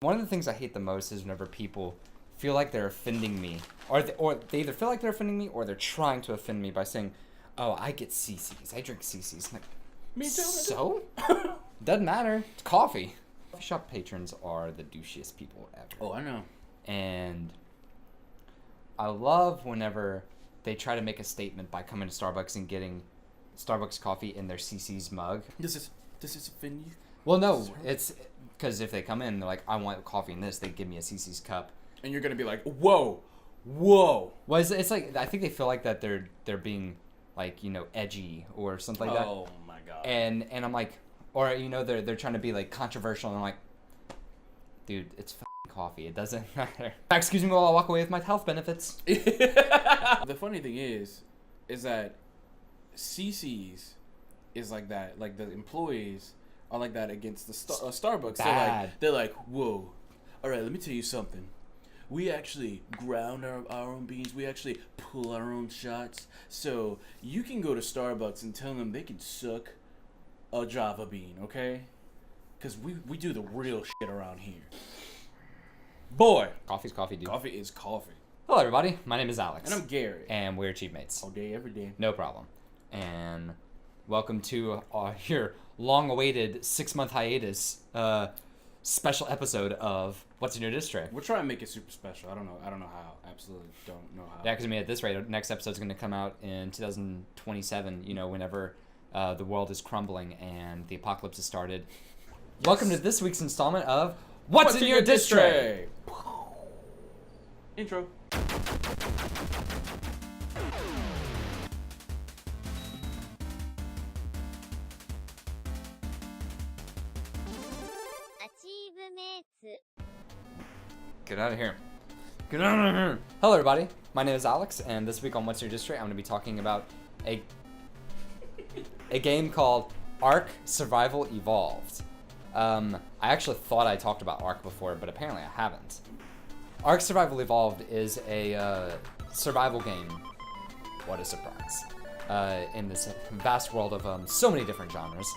One of the things I hate the most is whenever people feel like they're offending me, or they either feel like they're offending me or they're trying to offend me by saying, "Oh, I get CCs. I drink CCs." I'm like, me too. So? Doesn't matter. It's coffee. Coffee shop patrons are the douchiest people ever. Oh, I know. And I love whenever they try to make a statement by coming to Starbucks and getting Starbucks coffee in their CC's mug. Does this offend you? Well, no, it's because if they come in, they're like, "I want coffee in this," they give me a CC's cup, and you're gonna be like, "Whoa, whoa." Well, it's like I think they feel like that they're being like, you know, edgy or something like that. Oh my god. And I'm like, or you know, they're trying to be like controversial, and I'm like, dude, it's fucking coffee. It doesn't matter. Excuse me while I walk away with my health benefits. The funny thing is that CC's is like that. Like the employees are like that against the Starbucks. Bad. They're like, whoa. All right, let me tell you something. We actually ground our own beans. We actually pull our own shots. So you can go to Starbucks and tell them they can suck a Java bean, okay? Because we do the real shit around here. Boy. Coffee's coffee, dude. Coffee is coffee. Hello, everybody. My name is Alex. And I'm Garrett. And we're AchieveMates. All day, every day. No problem. And welcome to your long-awaited 6-month hiatus special episode of What's in Your District. We're trying to make it super special. I don't know how. Absolutely don't know how. Yeah, because I mean, at this rate, next episode's going to come out in 2027, you know, whenever the world is crumbling and the apocalypse has started. Yes. Welcome to this week's installment of What's in Your District? Intro. AchieveMates. Get out of here. Get out of here. Hello, everybody. My name is Alex, and this week on What's Your District, I'm going to be talking about a game called ARK Survival Evolved. I actually thought I talked about ARK before, but apparently I haven't. ARK Survival Evolved is a survival game. What a surprise. In this vast world of so many different genres.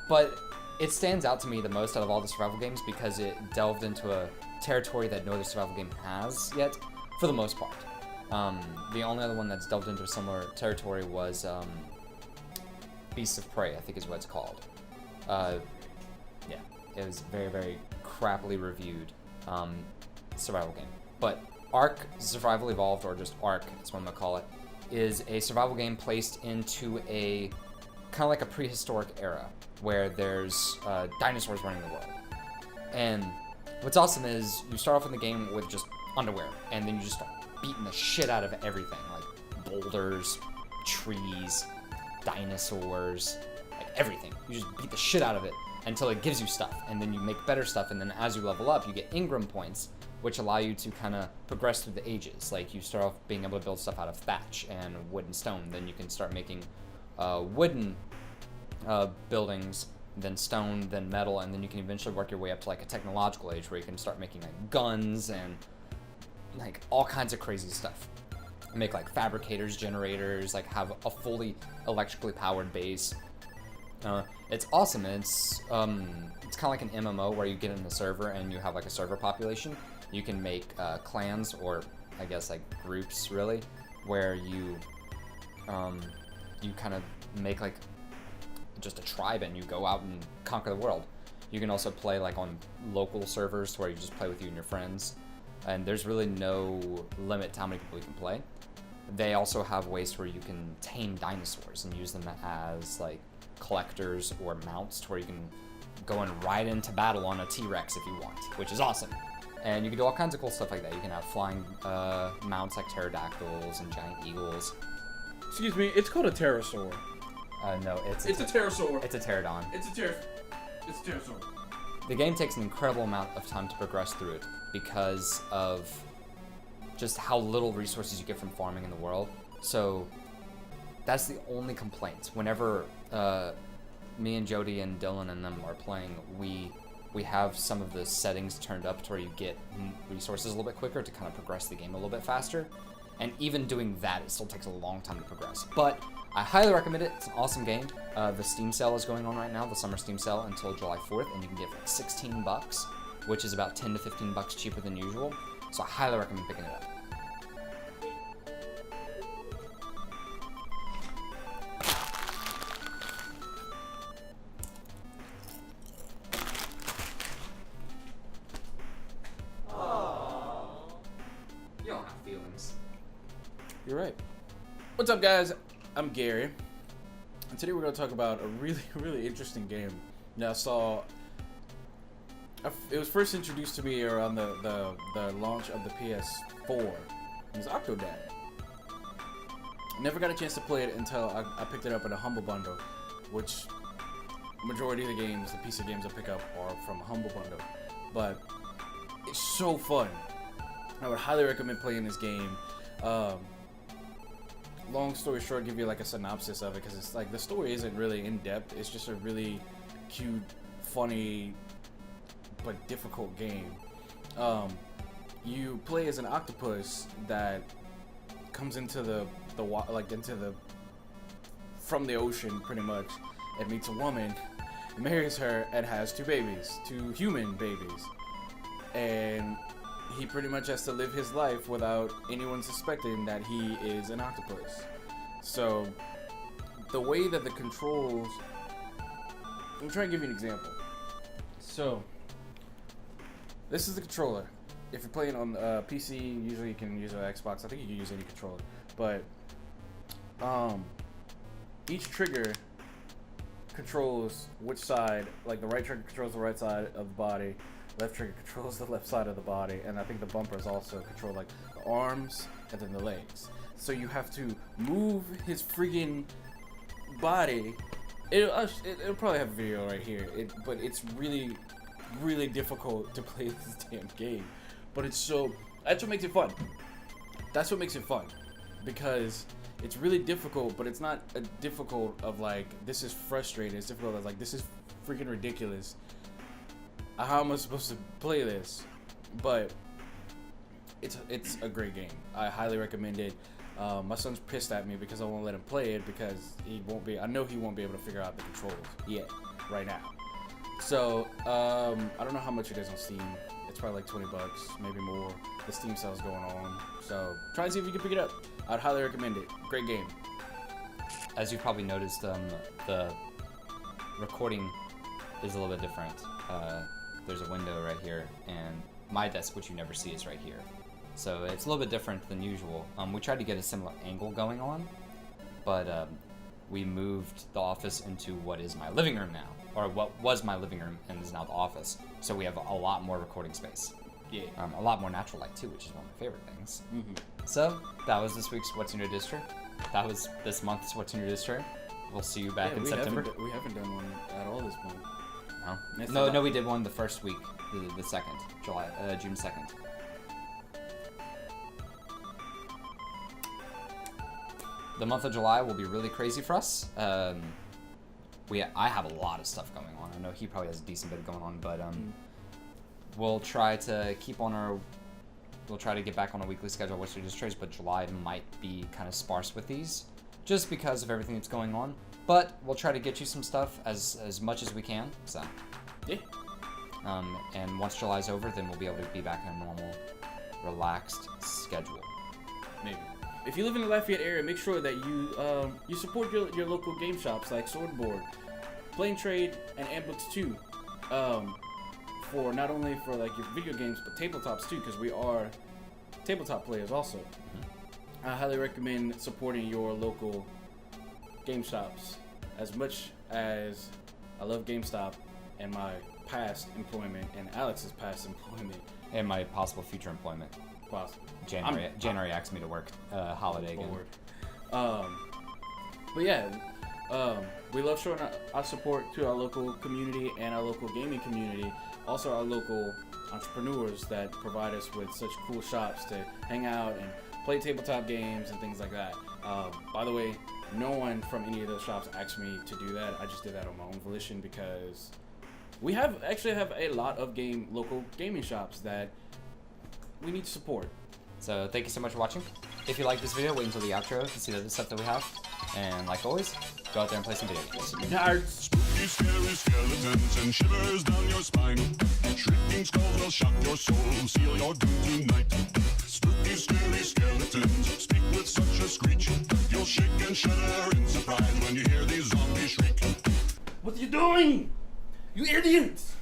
But it stands out to me the most out of all the survival games because it delved into a territory that no other survival game has yet, for the most part. The only other one that's delved into a similar territory was Beasts of Prey, I think is what it's called. Yeah, it was very, very crappily reviewed survival game. But ARK Survival Evolved, or just ARK, that's what I'm gonna call it, is a survival game placed into a kind of like a prehistoric era where there's dinosaurs running the world. And what's awesome is you start off in the game with just underwear, and then you just start beating the shit out of everything, like boulders, trees, dinosaurs, like everything. You just beat the shit out of it until it gives you stuff, and then you make better stuff, and then as you level up, you get Ingram points, which allow you to kind of progress through the ages. Like you start off being able to build stuff out of thatch and wood and stone, then you can start making wooden buildings, then stone, then metal, and then you can eventually work your way up to like a technological age where you can start making like guns and like all kinds of crazy stuff. Make like fabricators, generators, like have a fully electrically powered base. It's awesome, and it's kind of like an MMO where you get in the server and you have like a server population. You can make clans, or I guess like groups really, where you kind of make like just a tribe and you go out and conquer the world. You can also play like on local servers where you just play with you and your friends, and there's really no limit to how many people you can play. They also have ways where you can tame dinosaurs and use them as like collectors or mounts, to where you can go and ride into battle on a T-Rex if you want, which is awesome. And you can do all kinds of cool stuff like that. You can have flying mounts like pterodactyls and giant eagles. Excuse me, it's called a pterosaur. No, it's a pterosaur. It's a pterodon. It's a pterosaur. The game takes an incredible amount of time to progress through it because of just how little resources you get from farming in the world. So that's the only complaint. Whenever me and Jody and Dylan and them are playing, we have some of the settings turned up to where you get resources a little bit quicker to kind of progress the game a little bit faster. And even doing that, it still takes a long time to progress. But I highly recommend it. It's an awesome game. The Steam sale is going on right now, the summer Steam sale, until July 4th, and you can get it for like $16, which is about 10 to 15 bucks cheaper than usual. So I highly recommend picking it up. You don't have feelings. You're right. What's up, guys? I'm Gary, and today we're going to talk about a really, really interesting game that I saw. It was first introduced to me around the launch of the PS4. It was Octodad. Never got a chance to play it until I picked it up in a Humble Bundle, which majority of the games, the PC games I pick up, are from Humble Bundle. But it's so fun. I would highly recommend playing this game. Long story short, give you like a synopsis of it, because it's like the story isn't really in depth. It's just a really cute, funny, but difficult game. You play as an octopus that comes into from the ocean pretty much, and meets a woman, marries her, and has two human babies, and he pretty much has to live his life without anyone suspecting that he is an octopus. So, the way that the controls... I'm trying to give you an example. So, this is the controller. If you're playing on PC, usually you can use an Xbox. I think you can use any controller. But, each trigger controls which side. Like, the right trigger controls the right side of the body. Left trigger controls the left side of the body, and I think the bumpers also control like the arms and then the legs. So you have to move his friggin' body. It'll probably have a video right here. But it's really, really difficult to play this damn game. But that's what makes it fun. That's what makes it fun, because it's really difficult, but it's not a difficult of like this is frustrating. It's difficult of like this is freaking ridiculous. How am I supposed to play this? But it's a great game. I highly recommend it. My son's pissed at me because I won't let him play it because I know he won't be able to figure out the controls yet, right now. So, I don't know how much it is on Steam. It's probably like $20, maybe more. The Steam sale's going on. So, try and see if you can pick it up. I'd highly recommend it. Great game. As you probably noticed, the recording is a little bit different. There's a window right here, and my desk, which you never see, is right here. So it's a little bit different than usual. We tried to get a similar angle going on, but we moved the office into what is my living room now, or what was my living room and is now the office. So we have a lot more recording space. Yeah. A lot more natural light too, which is one of my favorite things. Mm-hmm. So that was this week's What's in Your District. That was this month's What's in Your District. We'll see you back in September. We haven't done one at all this point. No, we did one the first week, the 2nd, June 2nd. The month of July will be really crazy for us. I have a lot of stuff going on. I know he probably has a decent bit going on, but we'll try to get back on a weekly schedule with What's Trades, but July might be kind of sparse with these, just because of everything that's going on. But we'll try to get you some stuff as much as we can. So, yeah. And once July's over, then we'll be able to be back in a normal, relaxed schedule. Maybe. If you live in the Lafayette area, make sure that you support your local game shops like Swordboard, Play and Trade, and Ambooks too. For not only for like your video games, but tabletops too, because we are tabletop players also. Mm-hmm. I highly recommend supporting your local game shops. As much as I love GameStop and my past employment and Alex's past employment and my possible future employment. Possible. January asked me to work holiday again. But yeah, we love showing our support to our local community and our local gaming community. Also our local entrepreneurs that provide us with such cool shops to hang out and play tabletop games and things like that. By the way, no one from any of those shops asked me to do that. I just did that on my own volition because we actually have a lot of local gaming shops that we need to support. So thank you so much for watching. If you like this video, wait until the outro to see the other stuff that we have. And like always, go out there and play some video games. Nerds. Spooky, scary skeletons and shivers down your spine. Shrieking skulls will shock your soul, seal your doom tonight. Spooky, scary skeletons speak with such a screech. You'll shake and shudder in surprise when you hear these zombies shriek. What are you doing? You idiots!